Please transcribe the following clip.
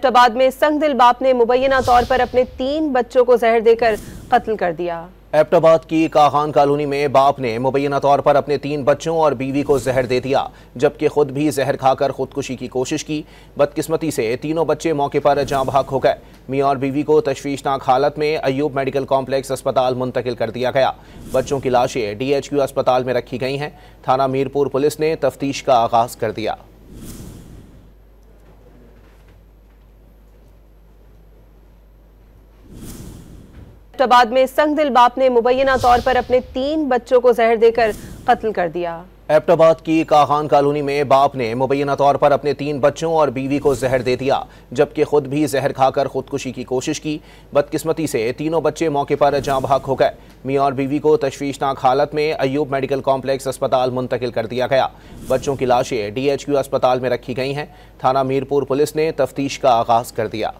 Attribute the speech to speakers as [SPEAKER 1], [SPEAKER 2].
[SPEAKER 1] एबटाबाद में संगदिल बाप ने मुबैना तौर पर अपने 3 बच्चों को जहर देकर कत्ल कर दिया।
[SPEAKER 2] एबटाबाद की काखान कॉलोनी में बाप ने मुबैना तौर पर अपने 3 बच्चों और बीवी को जहर दे दिया, जबकि खुद भी जहर खाकर खुदकुशी की कोशिश की। बदकिस्मती से तीनों बच्चे मौके पर जाँ बहक हो गए। मियां और बीवी को तशवीशनाक हालत में अयूब मेडिकल कॉम्प्लेक्स अस्पताल मुंतकिल कर दिया गया। बच्चों की लाशें DHQ अस्पताल में रखी गई हैं। थाना मीरपुर पुलिस ने तफ्तीश का आगाज कर दिया।
[SPEAKER 1] एबटाबाद में संगदिल बाप ने मुबैना तौर पर अपने 3 बच्चों को जहर देकर कत्ल कर दिया।
[SPEAKER 2] एबटाबाद की काखान कॉलोनी में बाप ने मुबैना तौर पर अपने 3 बच्चों और बीवी को जहर दे दिया, जबकि खुद भी जहर खाकर खुदकुशी की कोशिश की। बदकिस्मती से तीनों बच्चे मौके पर जाँ बहक हो गए। मियां और बीवी को तशवीशनाक हालत में अयूब मेडिकल कॉम्प्लेक्स अस्पताल मुंतकिल कर दिया गया। बच्चों की लाशें DHQ अस्पताल में रखी गई हैं। थाना मीरपुर पुलिस ने तफ्तीश का आगाज कर दिया।